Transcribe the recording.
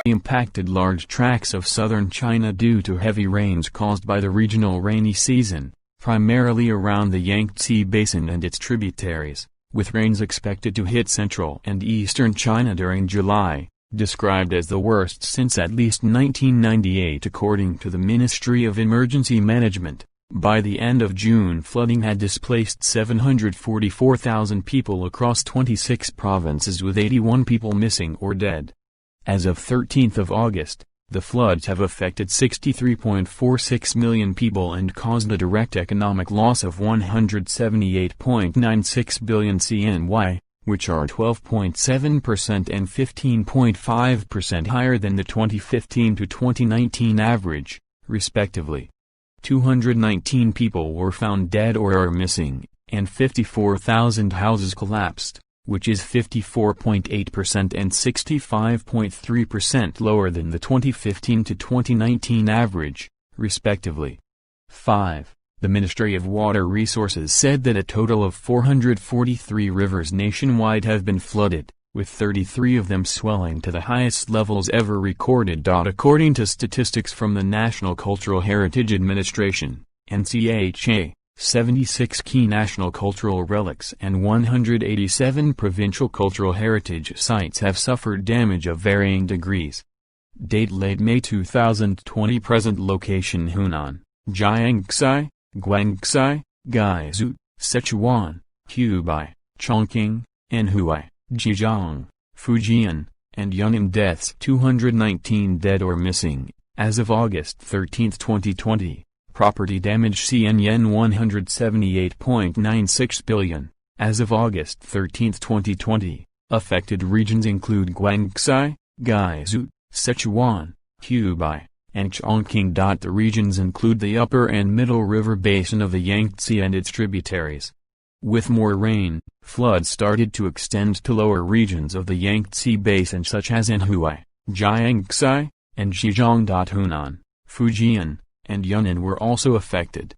impacted large tracts of southern China due to heavy rains caused by the regional rainy season, primarily around the Yangtze basin and its tributaries, with rains expected to hit central and eastern China during July, described as the worst since at least 1998 according to the Ministry of Emergency Management. By the end of June, flooding had displaced 744,000 people across 26 provinces, with 81 people missing or dead. As of 13 August, the floods have affected 63.46 million people and caused a direct economic loss of 178.96 billion CNY, which are 12.7% and 15.5% higher than the 2015 to 2019 average, respectively. 219 people were found dead or are missing, and 54,000 houses collapsed, which is 54.8% and 65.3% lower than the 2015 to 2019 average, respectively. 5. The Ministry of Water Resources said that a total of 443 rivers nationwide have been flooded, with 33 of them swelling to the highest levels ever recorded. According to statistics from the National Cultural Heritage Administration, NCHA, 76 key national cultural relics and 187 provincial cultural heritage sites have suffered damage of varying degrees. Date late May 2020. Present location Hunan, Yangtze, Guangxi, Guizhou, Sichuan, Hubei, Chongqing, Anhui, Zhejiang, Fujian, and Yunnan. Deaths 219 dead or missing, as of August 13, 2020. Property damage CNY 178.96 billion, as of August 13, 2020. Affected regions include Guangxi, Guizhou, Sichuan, Hubei, and Chongqing. The regions include the upper and middle river basin of the Yangtze and its tributaries. With more rain, floods started to extend to lower regions of the Yangtze basin such as Anhui, Jiangxi, and Zhejiang. Hunan, Fujian, and Yunnan were also affected.